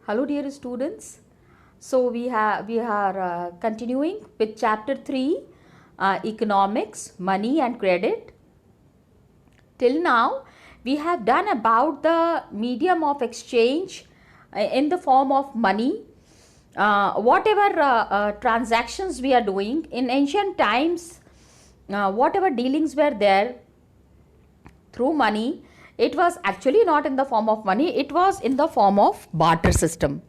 Hello dear students. So we are continuing with chapter 3, economics, money and credit. Till now we have done about the medium of exchange in the form of money. Whatever transactions we are doing in ancient times, whatever dealings were there through money, it was actually not in the form of money, it was in the form of barter system.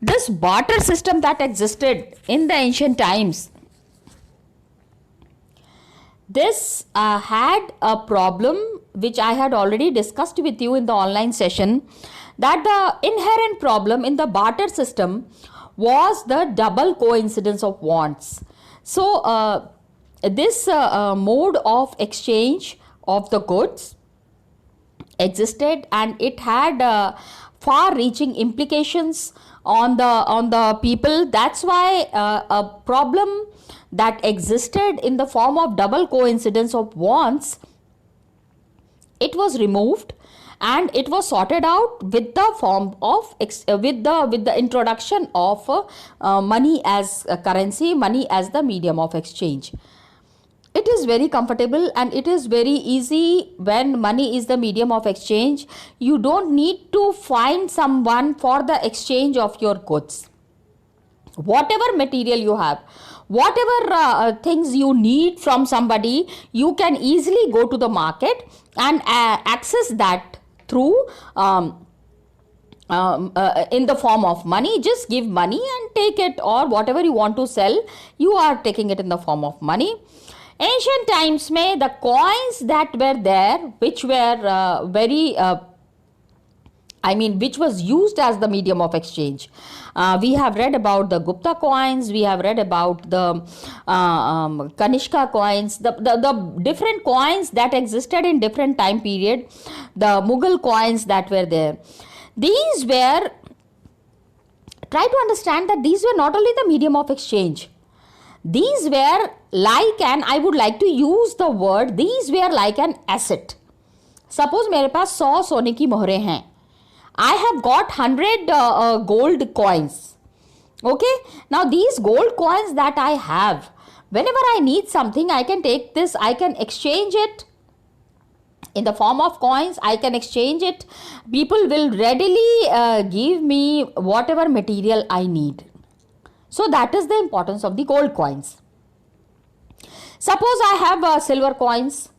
This barter system that existed in the ancient times, this had a problem which I had already discussed with you in the online session, that the inherent problem in the barter system was the double coincidence of wants. So this mode of exchange of the goods existed, and it had far reaching implications on the people. That's why a problem that existed in the form of double coincidence of wants, it was removed and it was sorted out with the form of with the introduction of money as a currency, money as the medium of exchange. It is very comfortable and it is very easy when money is the medium of exchange. You don't need to find someone for the exchange of your goods. Whatever material you have, whatever things you need from somebody, you can easily go to the market and access that through in the form of money. Just give money and take it, or whatever you want to sell, you are taking it in the form of money. Ancient times में the coins that were there, which were which was used as the medium of exchange. We have read about the Gupta coins, we have read about the Kanishka coins, the different coins that existed in different time period, the Mughal coins that were there. These were, try to understand that these were not only the medium of exchange. These were like an, I would like to use the word, these were like an asset. Suppose मेरे पास 100 सोने की मोहरें हैं. I have got 100 gold coins. Okay. Now these gold coins that I have, whenever I need something, I can take this, I can exchange it in the form of coins, I can exchange it. People will readily give me whatever material I need. So that is the importance of the gold coins. Suppose I have silver coins.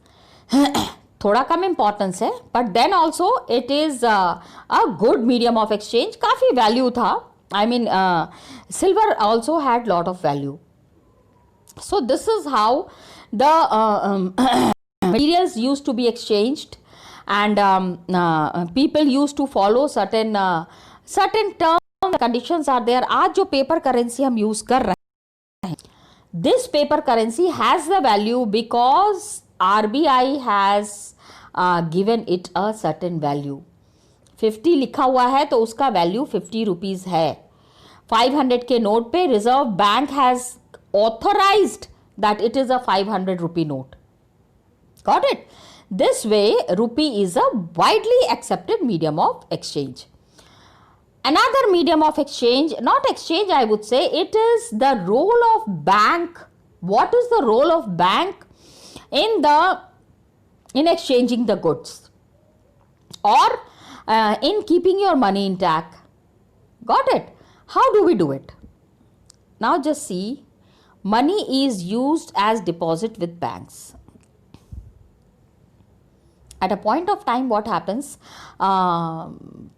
थोड़ा कम importance है, but then also it is a good medium of exchange. काफ़ी value था. I mean silver also had lot of value. So this is how the materials used to be exchanged, and people used to follow certain terms, conditions are there. आज जो paper currency हम use कर रहे हैं, this paper currency has the value because RBI has given it a certain value. 50 लिखा हुआ है तो उसका वैल्यू 50 रुपीज है. 500 के नोट पे reserve bank has authorised that it is a 500 rupee note. Got it? This way, rupee is a widely accepted medium of exchange. Another medium of exchange, not exchange I would say, it is the role of bank. What is the role of bank in exchanging the goods or in keeping your money intact? Got it? How do we do it? Now just see, money is used as deposit with banks. At a point of time, what happens?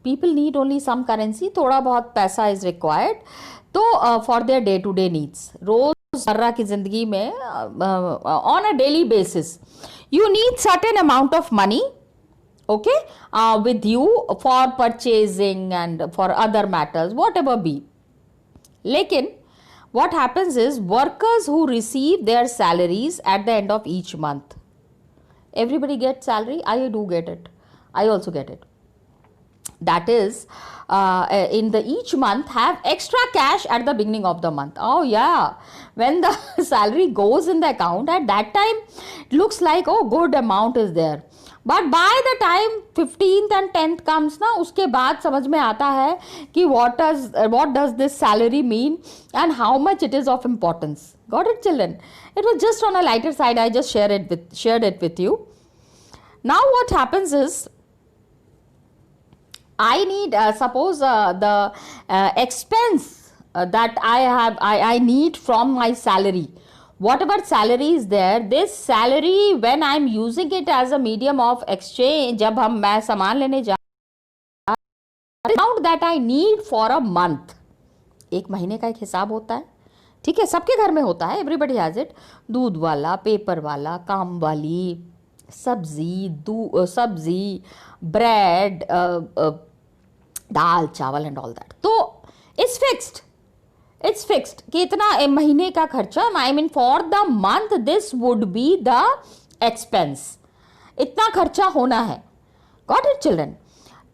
People need only some currency. थोड़ा बहुत पैसा is required. तो for their day-to-day needs, रोज़मर्रा की ज़िंदगी में on a daily basis, you need certain amount of money, okay, with you for purchasing and for other matters, whatever be. लेकिन what happens is, workers who receive their salaries at the end of each month, everybody gets salary. I do get it. I also get it. That is, in the each month have extra cash at the beginning of the month. Oh yeah, when the salary goes in the account, at that time it looks like, oh, good amount is there. But by the time 15th and 10th comes ना, उसके बाद समझ में आता है कि what does this salary mean and how much it is of importance. Got it, children? It was just on a lighter side. I just shared it with you. Now what happens is, I need suppose the expense that I need from my salary. Whatever salary is there, this salary, when I'm using it as a medium of exchange, जब मैं सामान लेने जा, amount that I need for a month, एक महीने का एक हिसाब होता है, ठीक है, सबके घर में होता है, everybody has it. दूध वाला, पेपर वाला, काम वाली, सब्जी, bread, dal chawal and all that. तो इट्स फिक्स्ड कि इतना महीने का खर्चा, I mean for the month this would be the expense, इतना खर्चा होना है. Got it, children?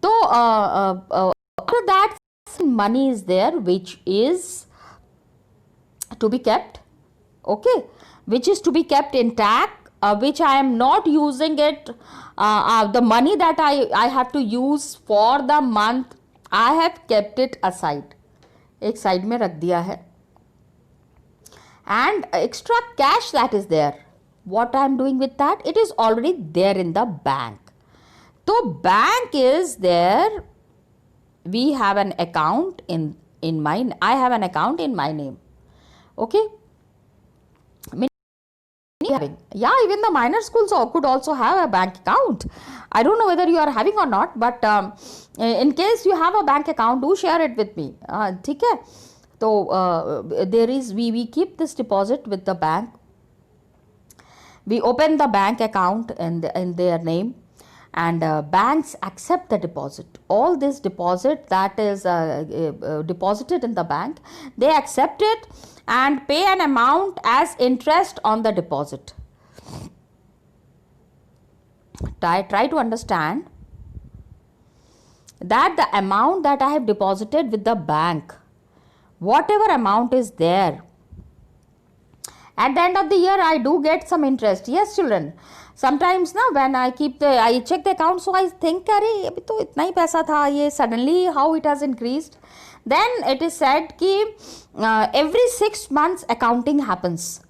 तो after that money is there which is to be kept, okay, which is to be kept intact, which I am not using it, the money that I have to use for the month, I have kept it aside, एक side में रख दिया है. And extra cash that is there, what I am doing with that? It is already there in the bank. So bank is there, we have an account in my, I have an account in my name, okay. Yeah, even the minor schools could also have a bank account. I don't know whether you are having or not, but in case you have a bank account, do share it with me. ठीक है? तो there is, we keep this deposit with the bank. We open the bank account in their name, and banks accept the deposit. All this deposit that is deposited in the bank, they accept it and pay an amount as interest on the deposit. Try to understand that the amount that I have deposited with the bank, whatever amount is there, at the end of the year I do get some interest. Yes, children. Sometimes ना, when I check the account, so I think, अरे अभी तो इतना ही पैसा था, ये suddenly how it has increased. Then it is said कि every 6 months accounting happens.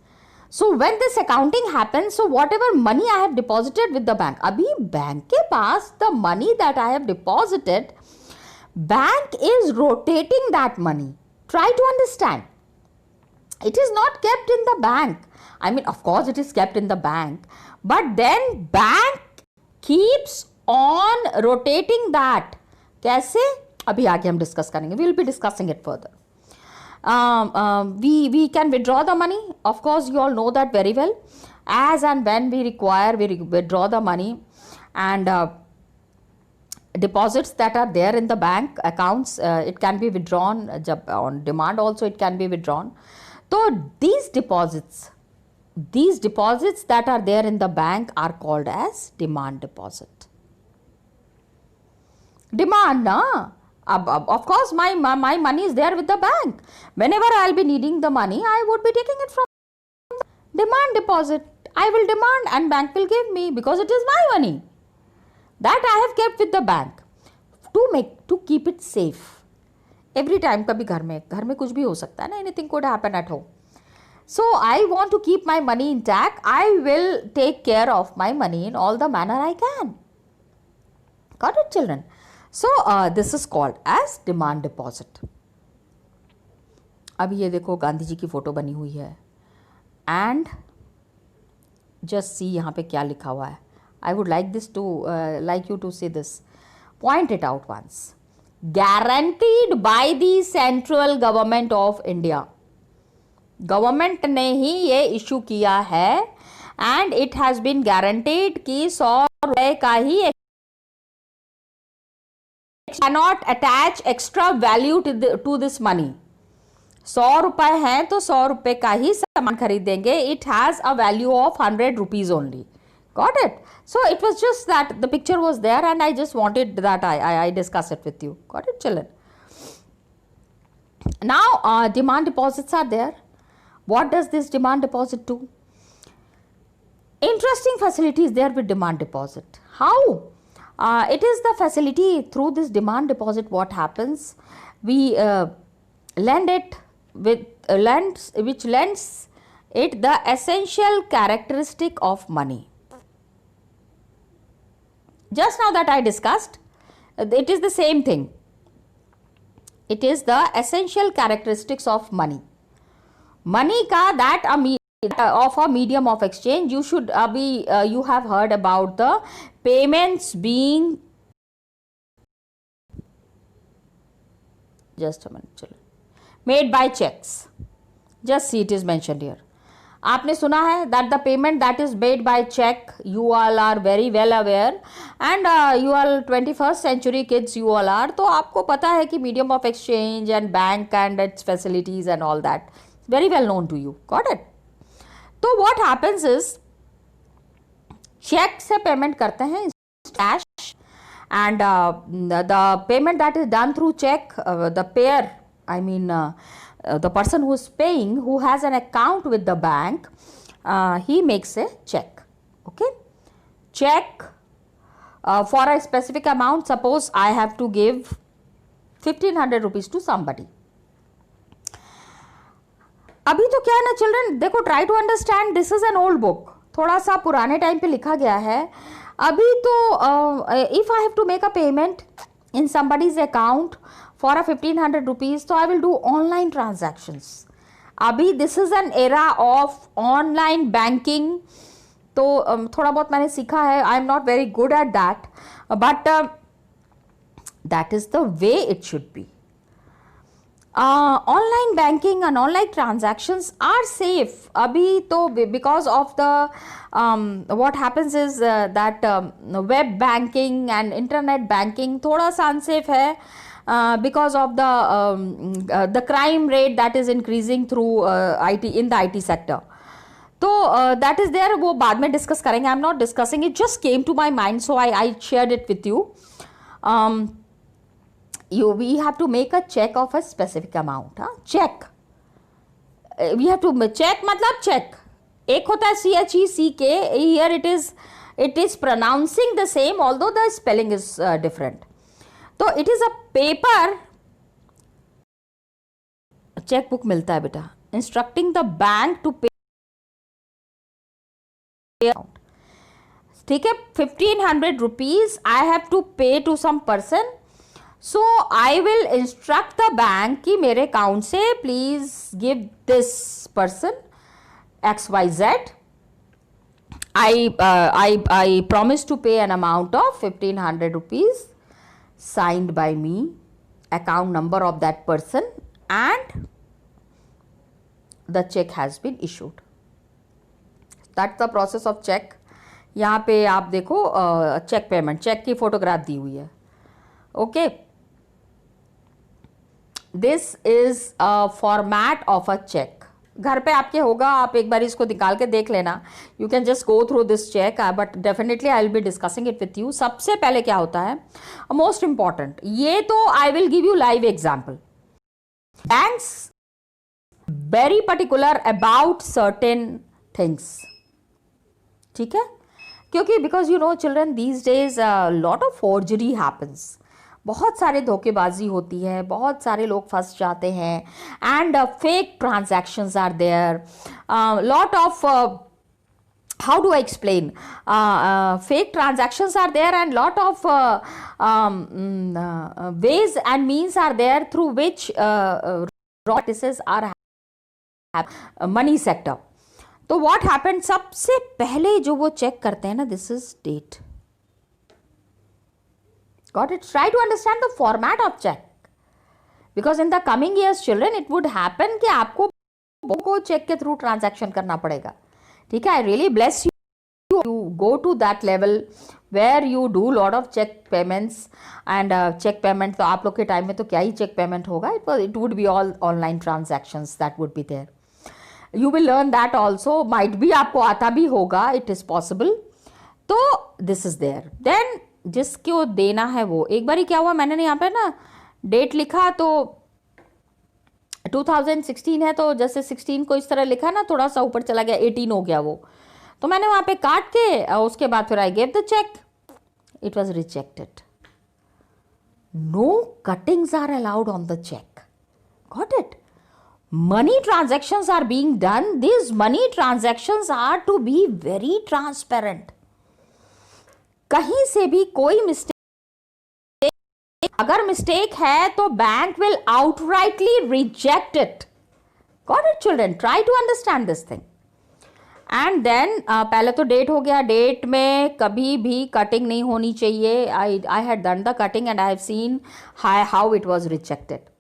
So when this accounting happens, so whatever money I have deposited with the bank, अभी bank के पास the money that I have deposited, bank is rotating that money. Try to understand. It is not kept in the bank. I mean, of course it is kept in the bank, but then bank keeps on rotating that. कैसे? अभी आगे हम discuss करेंगे. We will be discussing it further. We can withdraw the money. Of course, you all know that very well. As and when we require, we withdraw the money, and deposits that are there in the bank accounts, it can be withdrawn on demand. Also, it can be withdrawn. So these deposits that are there in the bank are called as demand deposit. Demand, na? Of course, my money is there with the bank. Whenever I will be needing the money, I would be taking it from demand deposit. I will demand and bank will give me, because it is my money that I have kept with the bank to keep it safe. Every time, कभी घर में कुछ भी हो सकता है ना, anything could happen at home. So I want to keep my money intact. I will take care of my money in all the manner I can. Got it, children? So this is called as demand deposit. अभी ये देखो, गांधी जी की photo बनी हुई है, and just see यहाँ पे क्या लिखा हुआ है. I would like you to see this. Point it out once. Guaranteed by the central government of India. Government ने ही ये इशू किया है, and it has been guaranteed कि 100 रुपए का ही cannot attach extra value to this money. 100 रुपए है तो 100 रुपए का ही सामान खरीदेंगे. It has a value of 100 rupees only. Got it? So it was just that the picture was there, and I just wanted that I discuss it with you. Got it, children? Now demand deposits are there. What does this demand deposit do? Interesting facility is there with demand deposit. How? It is the facility through this demand deposit. What happens? We lend it with which lends it the essential characteristic of money. Just now that I discussed, it is the same thing. It is the essential characteristics of money. Money ka that of a medium of exchange. You should you have heard about the payments being, just a minute children, made by checks. Just see, it is mentioned here. आपने सुना है that the payment that is made by check, you all are very well aware, and you all 21st century kids you all are, तो आपको पता है कि medium of exchange and bank and its facilities and all that, very well known to you. Got it? तो what happens is, check से payment करते हैं cash, and the payment that is done through check, the payer, I mean the person who is paying, who has an account with the bank, he makes a check. Okay, check for a specific amount. Suppose I have to give 1500 rupees to somebody. अभी तो क्या है ना children, देखो, try to understand, this is an old book, थोड़ा सा पुराने time पे लिखा गया है. अभी तो if I have to make a payment in somebody's account for a 1500 rupees, तो I will do online transactions. अभी this is an era of online banking. तो थोड़ा बहुत मैंने सीखा है, I am not very good at that, but that is the way it should be. Online banking and online transactions are safe abhi to, because of the what happens is that web banking and internet banking thoda sa unsafe hai because of the crime rate that is increasing through IT, in the IT sector. तो that is there, वो बाद में discuss करेंगे. I am not discussing, it just came to my mind, so I shared it with you. We have to make a check of a specific amount. Check, we have to check, मतलब check, एक होता है CHECK, here it is pronouncing the same although the spelling is different. तो it is a paper, check book मिलता है बेटा, instructing the bank to pay. ठीक है, 1500 rupees I have to pay to some person. So I will instruct the bank कि मेरे account से please give this person XYZ. I promise to pay an amount of 1500 rupees signed by me, account number of that person, and the check has been issued. That's the process of check. यहाँ पे आप देखो cheque payment, cheque की photograph दी हुई है. Okay, this is a format of a cheque. घर पे आपके होगा, आप एक बार इसको निकाल के देख लेना. You can just go through this cheque, but definitely I will be discussing it with you. सबसे पहले क्या होता है, मोस्ट इंपॉर्टेंट, ये तो I will give you live example. Banks very particular about certain things. ठीक है, क्योंकि because you know children, these days lot of forgery happens. बहुत सारे धोखेबाजी होती है, बहुत सारे लोग फंस जाते हैं, and fake transactions are there. Lot of, how do I explain, fake transactions are there, and lot of ways and means are there through which practices are money sector. तो what happened, सबसे पहले जो वो check करते हैं ना, this is date. Got it? Try to understand the format of check, because in the coming years children it would happen कि आपको को चेक के थ्रू ट्रांजैक्शन करना पड़ेगा. ठीक है, I really bless you. You go to that level where you do lot of check payments, and check payment तो आप लोग के टाइम में तो क्या ही check payment होगा, it would be all online transactions that would be there. You will learn that also, might be आपको आता भी होगा, it is possible. तो this is there. Then जिसको देना है वो, एक बार ही क्या हुआ, मैंने यहाँ पे ना डेट लिखा तो 2016 है, तो जैसे 16 को इस तरह लिखा ना, थोड़ा सा ऊपर चला गया, 18 हो गया वो. तो तो मैंने वहां पे काट के उसके बाद फिर I gave the cheque, it was rejected. No cuttings are allowed on the cheque. Got it? Money transactions are being done. These money transactions are to be very transparent. कहीं से भी कोई मिस्टेक, अगर मिस्टेक है तो bank will outrightly reject it. Got it, children? Try to understand this thing. And then पहले तो date हो गया. डेट में कभी भी कटिंग नहीं होनी चाहिए. I had done the cutting and I have seen how it was rejected.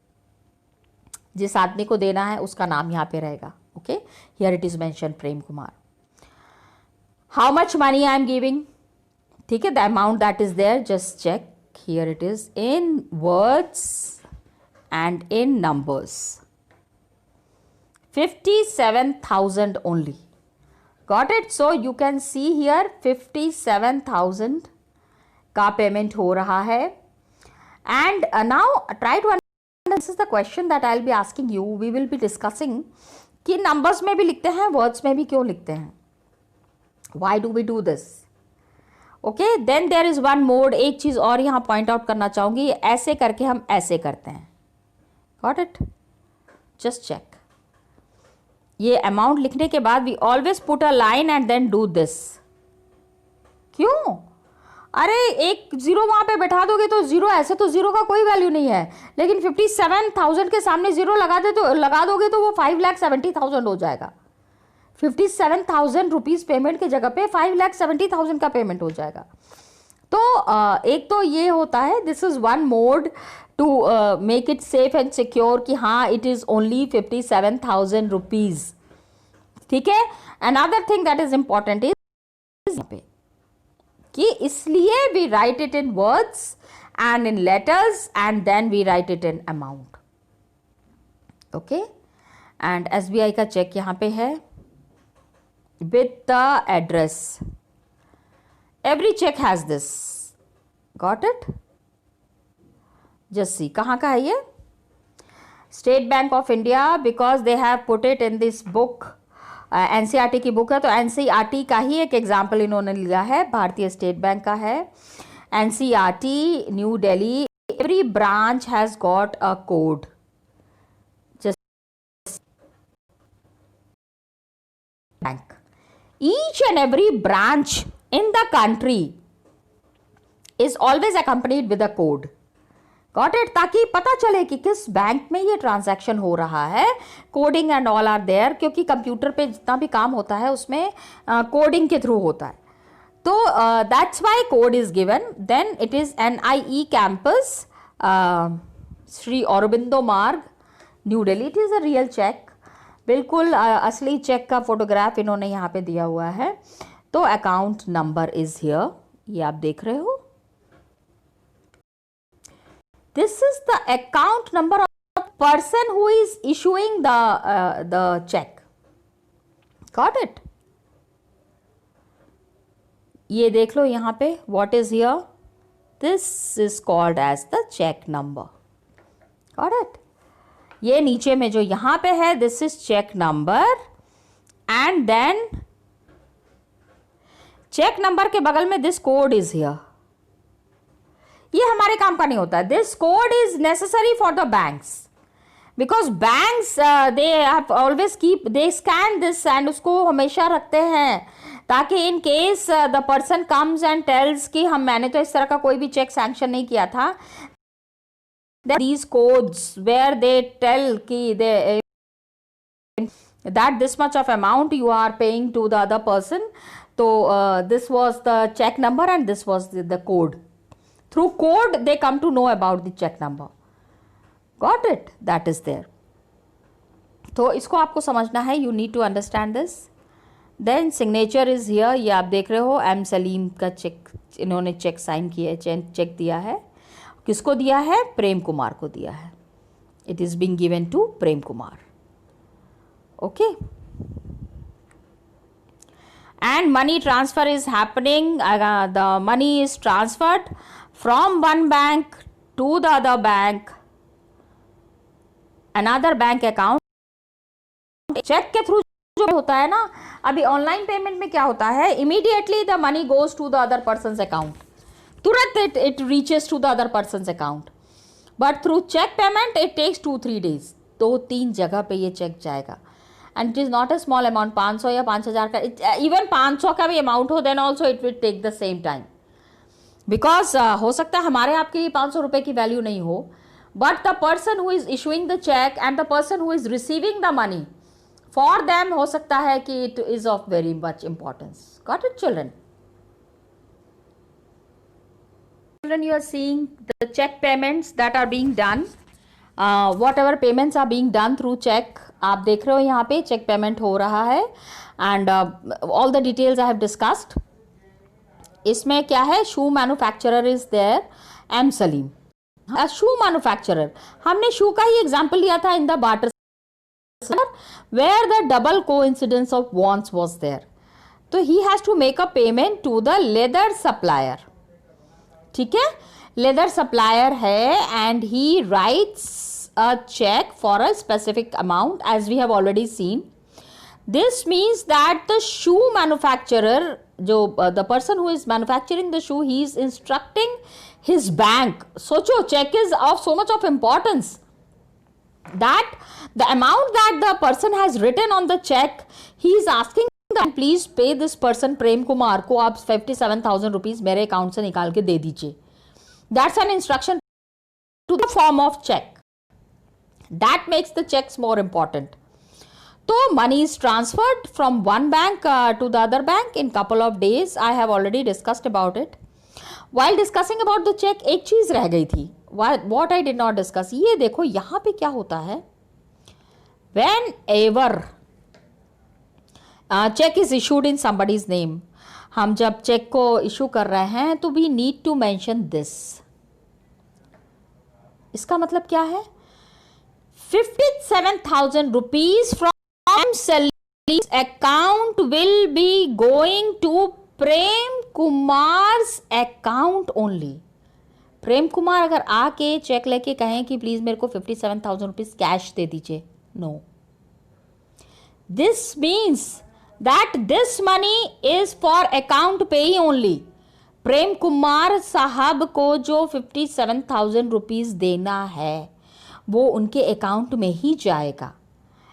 जिस आदमी को देना है उसका नाम यहाँ पे रहेगा. Okay, here it is mention Prem Kumar. How much money I am giving, ठीक है, the amount that is there, just check. Here it is in words and in numbers. 57,000 only. Got it? So you can see here 57,000 का payment हो रहा है. And now try to This is the question that I'll be asking you. We will be discussing कि numbers में भी लिखते हैं, words में भी क्यों लिखते हैं. Why do we do this? Okay, then there is one mode. एक चीज़ और यहाँ point out करना चाहूँगी. ऐसे करके हम ऐसे करते हैं. Got it? Just check. ये amount लिखने के बाद we always put a line and then do this. क्यों? अरे एक जीरो वहां पे बैठा दोगे तो जीरो, ऐसे तो जीरो का कोई वैल्यू नहीं है, लेकिन 57,000 के सामने जीरो लगा दोगे तो वो 5,70,000 हो जाएगा. 57,000 रुपीज पेमेंट की जगह पे 5,70,000 का पेमेंट हो जाएगा. तो एक तो ये होता है, this is one mode to make it safe and secure कि हाँ इट इज ओनली 57,000 रुपीज. ठीक है. Another thing that is important is कि इसलिए we write it in words and in letters and then we write it in amount. Okay. And SBI का cheque यहां पे है with the address. Every cheque has this. Got it? Just see कहां का है ये. State bank of India, because they have put it in this book. NCERT की book है तो NCERT का ही एक एग्जाम्पल इन्होंने लिया है. भारतीय स्टेट बैंक का है. NCERT new Delhi. Every branch has got a code. Just bank, each and every branch in the country is always accompanied with a code. Got it? ताकि पता चले कि किस बैंक में ये ट्रांजैक्शन हो रहा है. Coding and all are there, क्योंकि कंप्यूटर पे जितना भी काम होता है उसमें कोडिंग के थ्रू होता है. तो that's why code is given. Then it is NIE campus, Shri Aurobindo Marg, new Delhi. It is a real cheque. बिल्कुल असली चेक का फोटोग्राफ इन्होंने यहाँ पे दिया हुआ है. तो अकाउंट नंबर इज हियर, ये आप देख रहे हो. This is the account number of the person who is issuing the check. Got it? ये देख लो यहाँ पे. What is here? This is called as the check number. Got it? ये नीचे में जो यहाँ पे है, this is check number, and then check number के बगल में this code is here. ये हमारे काम का नहीं होता. This code is necessary for the banks, because banks they have always keep, they scan this and उसको हमेशा रखते हैं ताकि in case the person comes and tells कि मैंने तो इस तरह का कोई भी चेक सैंक्शन नहीं किया था. These codes where they tell कि they that this much of amount you are paying to the other person. So this was the check number and this was the code. Through code they come to know about the check number. Got it? That is there. तो इसको आपको समझना है. You need to understand this. Then signature is here. ये आप देख रहे हो M सलीम का चेक, इन्होंने चेक साइन किया है, चेक दिया है. किसको दिया है? प्रेम कुमार को दिया है. It is being given to Prem Kumar. Okay. And money transfer is happening. The money is transferred from one bank to the other bank, another bank account. Cheque के थ्रू जो होता है ना, अभी ऑनलाइन पेमेंट में क्या होता है, immediately the money goes to the other person's account, तुरंत it reaches to the other person's account. But through cheque payment it takes 2-3 days, 2-3 जगह पे ये चेक जाएगा. And it is not a small amount, 500 या 5,000 का, even 500 का भी amount हो then also it will take the same time. Because हो सकता है हमारे आपके लिए 500 रुपये की वैल्यू नहीं हो, but the person who is issuing the cheque and the person who is receiving the money, for them हो सकता है कि it is of very much importance. Got it children? Children, you are seeing the check payments that are being done. Whatever payments are being done through check, आप देख रहे हो यहाँ पे check payment हो रहा है. And all the details I have discussed. इसमें क्या है, shoe manufacturer is there, M Salim. Shoe manufacturer, हमने शू का ही एग्जाम्पल लिया था in the barter where the double coincidence of wants was there. तो he has to make a payment to the leather supplier. ठीक है, लेदर सप्लायर है and he writes a cheque for a specific amount as we have already seen. This means that the shoe manufacturer, the person who is manufacturing the shoe, he is instructing his bank. सोचो, check is of so much of importance that the amount that the person has written on the check, he is asking that please pay this person Prem Kumar को आप 57,000 rupees मेरे account से निकाल के दे दीजिए. That's an instruction to the form of check. That makes the checks more important. So money is transferred from one bank to the other bank in couple of days. I have already discussed about it. While discussing about the check, एक चीज रह गई थी. What I did not discuss. ये देखो यहाँ पे क्या होता है. Whenever check is issued in somebody's name, हम जब चेक को इशू कर रहे हैं तो we need to mention this. इसका मतलब क्या है? 57,000 rupees from Salim's account will be going to Prem कुमार's account only. Prem Kumar अगर आके चेक लेके कहें कि प्लीज मेरे को 57,000 रुपीज कैश दे दीजिए, no. This means that this money is for account payee only. Prem Kumar साहब को जो 57,000 रुपीज देना है वो उनके अकाउंट में ही जाएगा.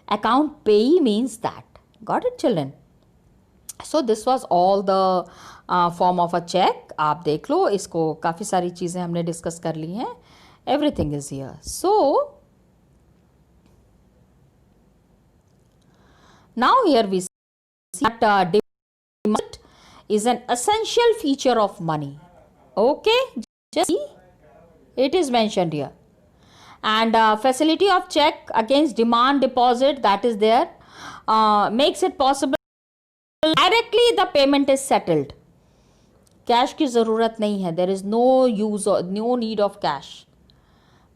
Account payee means that. Got it, children? So this was all the form of a check. आप देख लो, इसको काफ़ी सारी चीज़ें हमने डिस्कस कर ली हैं. Everything is here. So now here we see that deposit is an essential feature of money. Okay, just see, it is mentioned here. And facility of check against demand deposit, that is there, makes it possible directly the payment is settled. Cash की ज़रूरत नहीं है. There is no need of cash.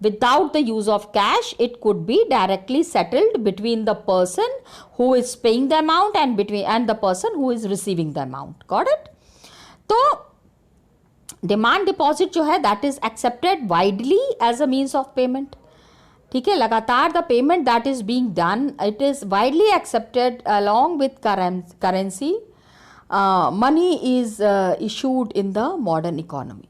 Without the use of cash, it could be directly settled between the person who is paying the amount and the person who is receiving the amount. Got it? तो demand deposit जो है that is accepted widely as a means of payment. ठीक है, लगातार the payment that is being done, it is widely accepted along with currency. Money is issued in the modern economy.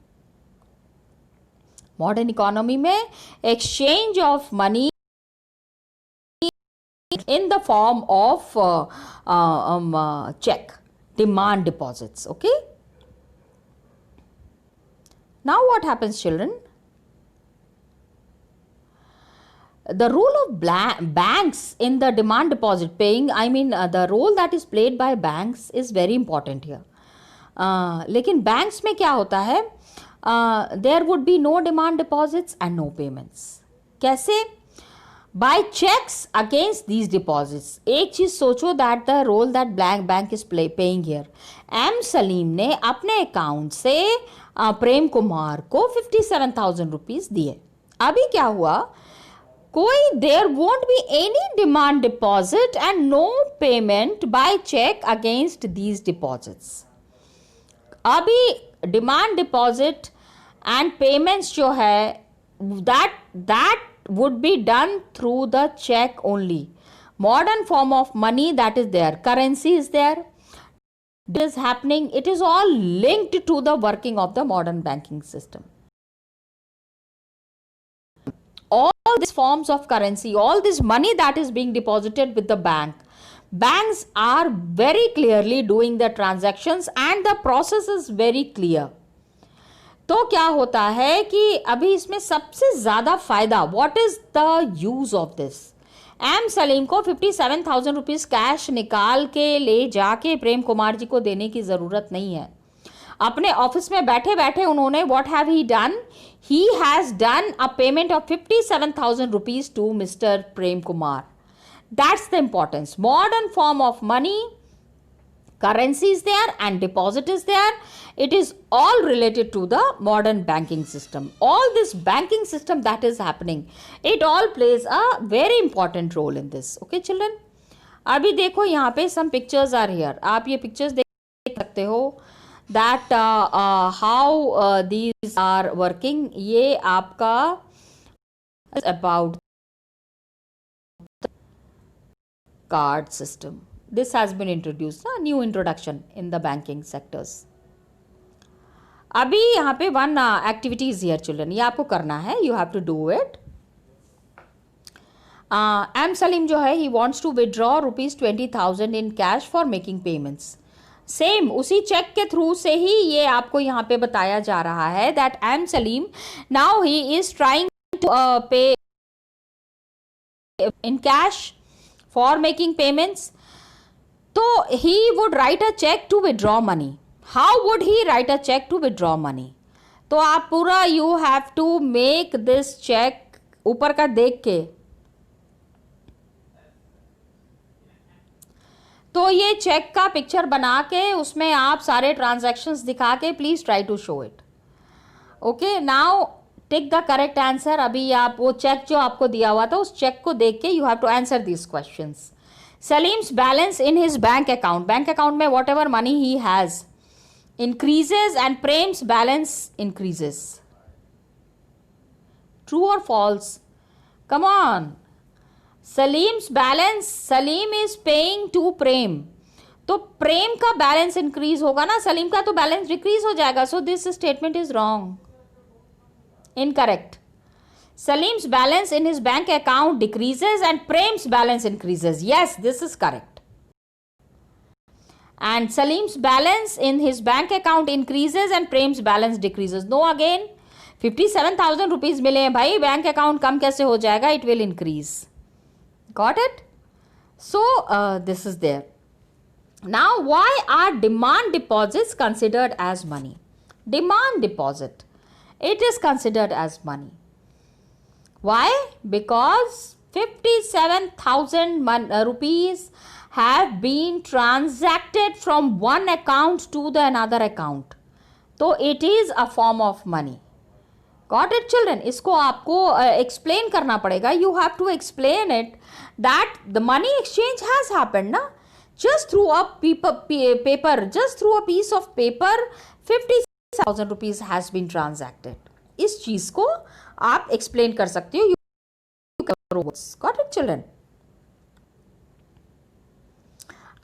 Modern economy में exchange of money in the form of check, demand deposits. Okay, now what happens, children? The role of banks in the demand deposit paying, I mean the role that is played by banks is very important here. लेकिन banks में क्या होता है, there would be no demand deposits and no payments. कैसे? By checks against these deposits. एक चीज सोचो, that the role that bank is paying here. M Salim ने अपने अकाउंट से प्रेम कुमार को 57,000 रुपीज दिए. अभी क्या हुआ, कोई there won't be any demand deposit and no payment by check against these deposits. अभी डिमांड डिपॉजिट एंड पेमेंट्स जो है that would be done through the check only. modern form of money that is there, currency is there, it is happening, it is all linked to the working of the modern banking system. All these forms of currency, all this money that is being deposited with the banks are very clearly doing the transactions and the process is very clear. तो क्या होता है कि अभी इसमें सबसे ज्यादा फायदा, what is the use of this, um Salim को 57,000 रुपीज कैश निकाल के ले जाके प्रेम कुमार जी को देने की जरूरत नहीं है. अपने ऑफिस में बैठे बैठे उन्होंने what have he done, he has done a payment of 57,000 rupees to Mr. Prem Kumar. That's the importance. Modern form of money, currency is there and deposit is there. It is all related to the modern banking system. All this banking system that is happening, it all plays a very important role in this. Okay children? अभी देखो यहाँ पे some pictures are here. आप ये pictures देख सकते हो that how these are working. ये आपका about the card system. This has been introduced, a new introduction in the banking sectors. अभी यहाँ पे one activity is here children, ये आपको करना है, you have to do it. M Salim जो है he wants to withdraw rupees 20,000 in cash for making payments. Same उसी चेक के थ्रू से ही ये आपको यहाँ पे बताया जा रहा है that M Salim now he is trying to pay in cash for making payments. तो he would write a cheque to withdraw money. How would he write a cheque to withdraw money? तो आप पूरा you have to make this cheque ऊपर का देख के. तो ये चेक का पिक्चर बना के उसमें आप सारे ट्रांजैक्शंस दिखा के please try to show it. Okay now take the correct answer. अभी आप वो चेक जो आपको दिया हुआ था उस चेक को देख के you have to answer this questions. Salim's balance in his bank account, bank account में whatever money he has increases and Prem's balance increases. True और false? Come on. Salim's balance, Salim is paying to Prem, तो प्रेम का balance increase होगा ना, सलीम का तो balance decrease हो जाएगा. So this statement is wrong, incorrect. Salim's balance in his bank account decreases and Prem's balance increases. Yes this is correct. And Salim's balance in his bank account increases and Prem's balance decreases. No again 57,000 rupees मिले हैं भाई, bank account कम कैसे हो जाएगा? It will increase. Got it? So this is there. Now why are demand deposits considered as money? Demand deposit, it is considered as money. Why? Because 57,000 rupees have been transacted from one account to the another account. So it is a form of money. Got it children? इसको आपको explain करना पड़ेगा. You have to explain it that the money exchange has happened ना, just through a paper, just through a piece of paper 50,000 rupees has been transacted. इस चीज को आप explain कर सकते हो. Got it children?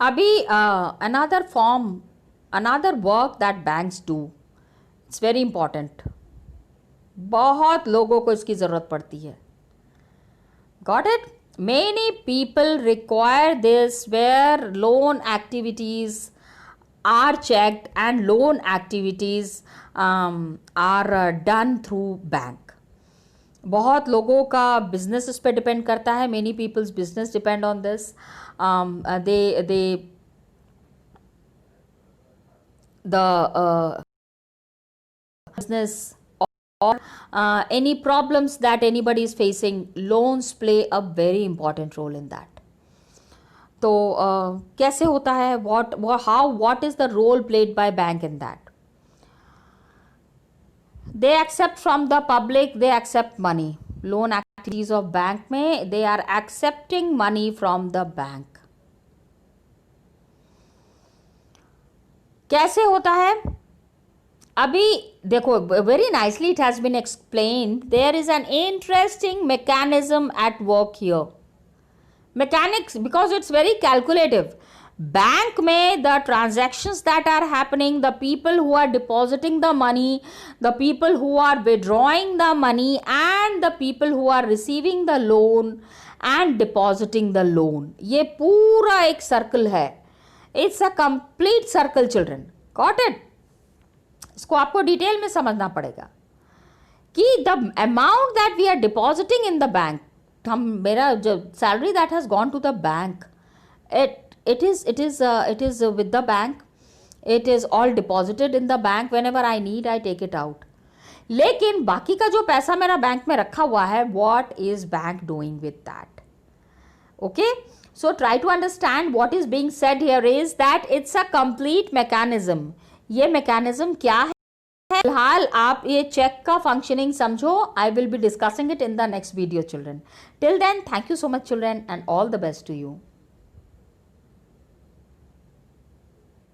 अभी another form, another work that banks do, it's very important. बहुत लोगों को इसकी जरूरत पड़ती है. Got it? Many people require this where loan activities are checked and loan activities are done through bank. बहुत लोगों का बिजनेस इस पे डिपेंड करता है. Many people's business depend on this. The business or any problems that anybody is facing, loans play a very important role in that. तो कैसे होता है? What is the role played by bank in that? They accept from the public, they accept money. Loan activities of bank में they are accepting money from the bank. कैसे होता है? अभी देखो, very nicely it has been explained. There is an interesting mechanism at work here. mechanics, because it's very calculative. Bank में the transactions that are happening, the people who are depositing the money, the people who are withdrawing the money, and the people who are receiving the loan and depositing the loan, ये पूरा एक circle है. It's a complete circle, children. Got it? इसको आपको detail में समझना पड़ेगा कि the amount that we are depositing in the bank, हम मेरा जो salary that has gone to the bank, it is with the bank. It is all deposited in the bank. Whenever I need, I take it out. लेकिन बाकी का जो पैसा मेरा bank में रखा हुआ है, what is bank doing with that? Okay, so try to understand what is being said here is that it's a complete mechanism. ये mechanism क्या है? फिलहाल आप ये चेक का फंक्शनिंग समझो. I will be discussing it in the next video, children. Till then, thank you so much, children, and all the best to you.